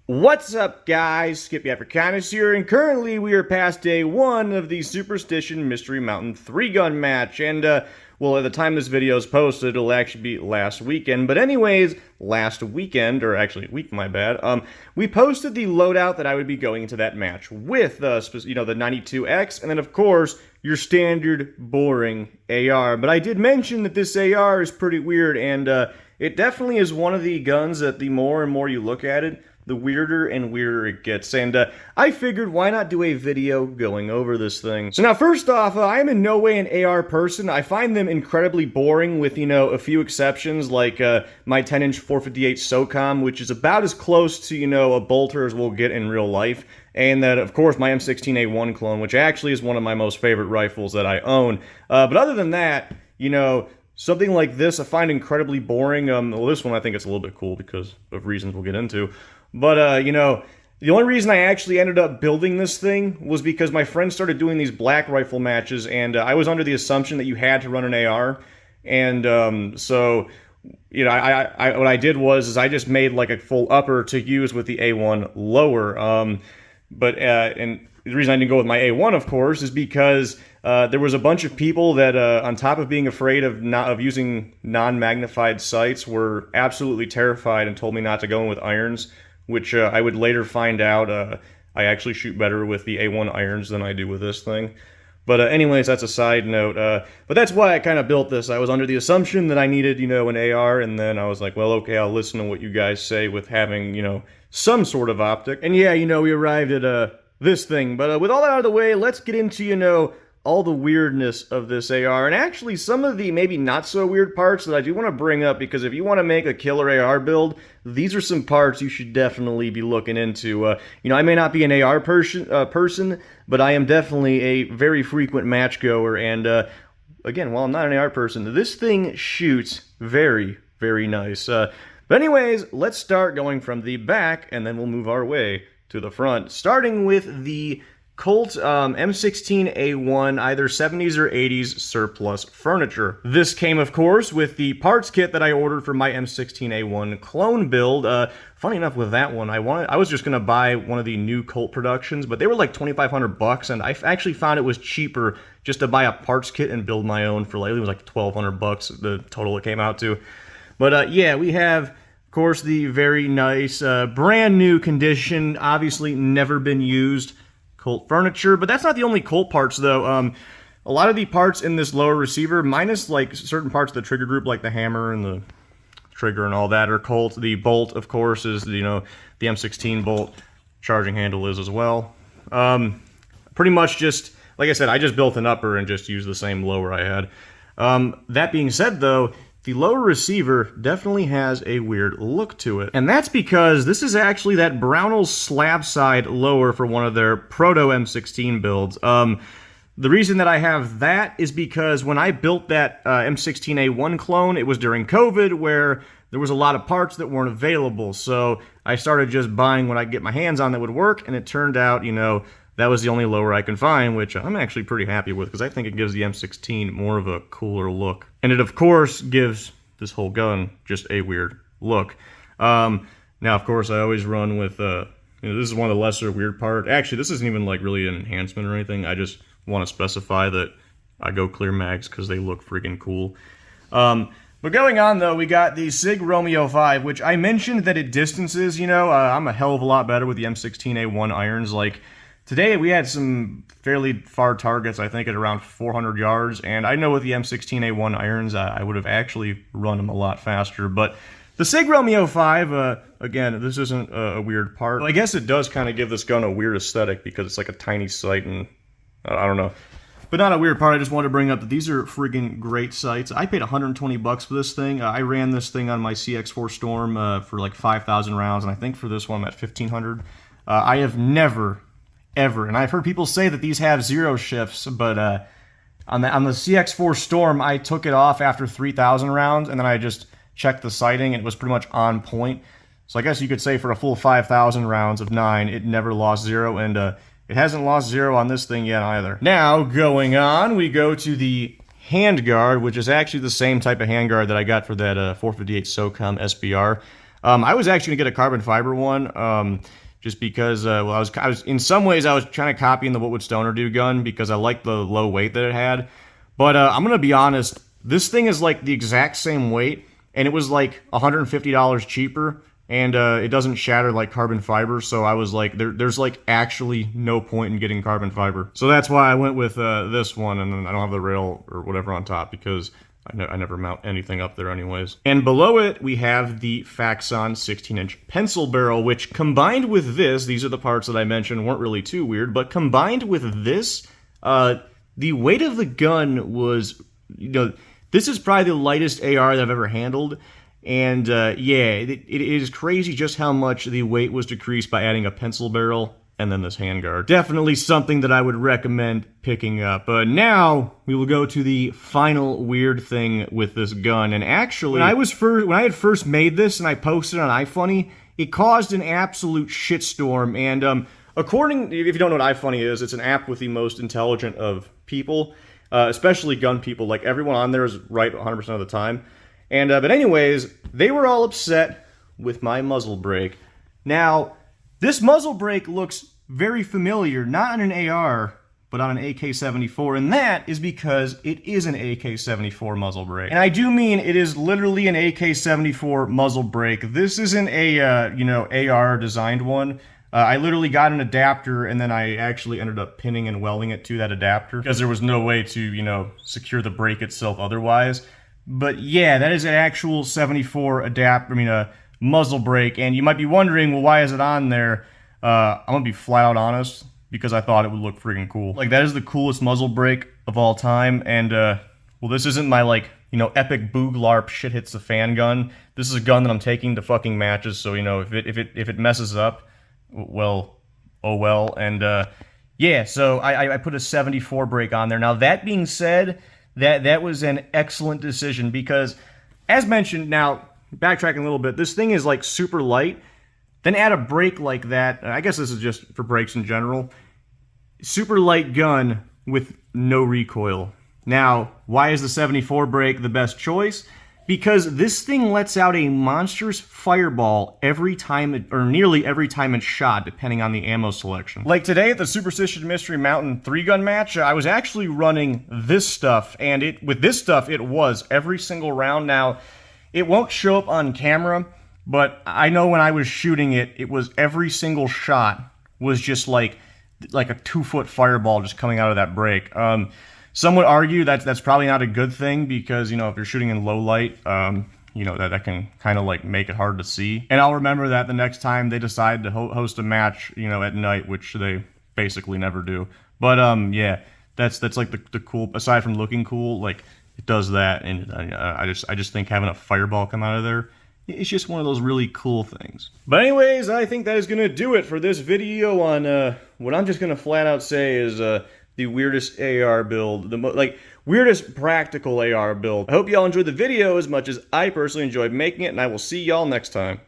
What's up, guys? Skippy Africanus here, and currently we are past day 1 of the Superstition Mystery Mountain 3-gun match, and, well, at the time this video is posted, it'll actually be last weekend, but anyways, last weekend, or actually week, my bad, we posted the loadout that I would be going into that match with, the 92X, and then, of course, your standard, boring AR, but I did mention that this AR is pretty weird, and, it definitely is one of the guns that the more and more you look at it, the weirder and weirder it gets, and I figured why not do a video going over this thing. So now first off, I am in no way an AR person. I find them incredibly boring with, you know, a few exceptions, like my 10-inch 458 SOCOM, which is about as close to, you know, a bolter as we'll get in real life, and that, of course, my M16A1 clone, which actually is one of my most favorite rifles that I own. But other than that, you know, something like this I find incredibly boring. Well, this one I think it's a little bit cool because of reasons we'll get into. But, you know, the only reason I actually ended up building this thing was because my friends started doing these black rifle matches, and I was under the assumption that you had to run an AR. And so, you know, what I did was I just made like a full upper to use with the A1 lower. And the reason I didn't go with my A1, of course, is because there was a bunch of people that, on top of being afraid of using non-magnified sights, were absolutely terrified and told me not to go in with irons, which I would later find out I actually shoot better with the A1 irons than I do with this thing. But anyways, that's a side note. But that's why I kind of built this. I was under the assumption that I needed, you know, an AR, and then I was like, well, okay, I'll listen to what you guys say with having, you know, some sort of optic. And yeah, you know, we arrived at this thing. But with all that out of the way, let's get into, you know, all the weirdness of this AR, and actually some of the maybe not so weird parts that I do want to bring up, because if you want to make a killer AR build, these are some parts you should definitely be looking into. You know, I may not be an AR person, but I am definitely a very frequent match goer, and again, while I'm not an AR person, this thing shoots very, very nice. But anyways, let's start going from the back, and then we'll move our way to the front, starting with the Colt M16A1, either 70s or 80s surplus furniture. This came, of course, with the parts kit that I ordered for my M16A1 clone build. Funny enough, with that one, I was just gonna buy one of the new Colt productions, but they were like $2,500, and I actually found it was cheaper just to buy a parts kit and build my own for, like, it was like $1,200, the total it came out to. But yeah, we have, of course, the very nice, brand new condition, obviously never been used Colt furniture, but that's not the only Colt parts, though. A lot of the parts in this lower receiver, minus like certain parts of the trigger group, like the hammer and the trigger and all that, are Colt. The bolt, of course, is, you know, the M16 bolt. Charging handle is as well. Pretty much just, like I said, I just built an upper and just used the same lower I had. That being said, though, the lower receiver definitely has a weird look to it. And that's because this is actually that Brownells slab side lower for one of their proto M16 builds. The reason that I have that is because when I built that M16A1 clone, it was during COVID, where there was a lot of parts that weren't available. So I started just buying what I could get my hands on that would work, and it turned out, you know, that was the only lower I can find, which I'm actually pretty happy with, because I think it gives the M16 more of a cooler look. And it, of course, gives this whole gun just a weird look. Now, of course, I always run with, you know, this is one of the lesser weird parts. Actually, this isn't even, like, really an enhancement or anything. I just want to specify that I go clear mags because they look freaking cool. But going on, though, we got the Sig R05, which I mentioned that it distances, you know. I'm a hell of a lot better with the M16A1 irons. Like, today we had some fairly far targets, I think at around 400 yards, and I know with the M16A1 irons, I would have actually run them a lot faster. But the Sig R05, again, this isn't a weird part. Well, I guess it does kind of give this gun a weird aesthetic because it's like a tiny sight, and I don't know. But not a weird part, I just wanted to bring up that these are friggin' great sights. I paid 120 bucks for this thing. I ran this thing on my CX4 Storm for like 5,000 rounds, and I think for this one I'm at 1,500. I have never, ever, and I've heard people say that these have zero shifts, but on the CX4 Storm, I took it off after 3,000 rounds, and then I just checked the sighting, and it was pretty much on point. So I guess you could say for a full 5,000 rounds of 9, it never lost zero, and it hasn't lost zero on this thing yet either. Now, going on, we go to the Handguard, which is actually the same type of handguard that I got for that 458 SOCOM SBR. I was actually gonna get a carbon fiber one, just because, well, I was in some ways I was trying to copy the What Would Stoner Do gun because I liked the low weight that it had. But I'm gonna be honest, this thing is like the exact same weight, and it was like $150 cheaper. And it doesn't shatter like carbon fiber, so I was like, there's like actually no point in getting carbon fiber. So that's why I went with this one, and then I don't have the rail or whatever on top because I never mount anything up there anyways. And below it, we have the Faxon 16-inch pencil barrel, which combined with this, these are the parts that I mentioned weren't really too weird, but combined with this, the weight of the gun was, you know, this is probably the lightest AR that I've ever handled. And yeah, it is crazy just how much the weight was decreased by adding a pencil barrel and then this handguard. Definitely something that I would recommend picking up. Now we will go to the final weird thing with this gun. And actually, when I had first made this and I posted on iFunny, it caused an absolute shitstorm. And according, if you don't know what iFunny is, it's an app with the most intelligent of people, especially gun people. Like everyone on there is right 100% of the time. And but anyways, they were all upset with my muzzle brake. Now, this muzzle brake looks very familiar, not on an AR, but on an AK-74, and that is because it is an AK-74 muzzle brake. And I do mean it is literally an AK-74 muzzle brake. This isn't a, you know, AR designed one. I literally got an adapter, and then I actually ended up pinning and welding it to that adapter because there was no way to, you know, secure the brake itself otherwise. But yeah, that is an actual 74 a muzzle brake, and you might be wondering, well, why is it on there? I'm gonna be flat out honest, because I thought it would look freaking cool. Like, that is the coolest muzzle brake of all time, and well, this isn't my, like, you know, epic booglarp shit hits the fan gun. This is a gun that I'm taking to fucking matches, so, you know, if it messes up, well, oh well. And yeah, so I put a 74 brake on there. Now, that being said, that was an excellent decision because, as mentioned, now, backtracking a little bit, this thing is, like, super light. Then add a brake like that. I guess this is just for brakes in general. Super light gun with no recoil. Now, why is the 74 brake the best choice? Because this thing lets out a monstrous fireball every time, or nearly every time it's shot, depending on the ammo selection. Like today at the Superstition Mystery Mountain 3-gun match, I was actually running this stuff, and with this stuff, it was every single round. Now, it won't show up on camera, but I know when I was shooting it, it was every single shot was just like a 2-foot fireball just coming out of that brake. Some would argue that's probably not a good thing because, you know, if you're shooting in low light, you know, that can kind of like make it hard to see. And I'll remember that the next time they decide to host a match, you know, at night, which they basically never do. But yeah, that's like the cool, aside from looking cool, like it does that, and I just think having a fireball come out of there, it's just one of those really cool things. But anyways, I think that is gonna do it for this video on what I'm just gonna flat out say is the weirdest AR build, weirdest practical AR build. I hope y'all enjoyed the video as much as I personally enjoyed making it, and I will see y'all next time.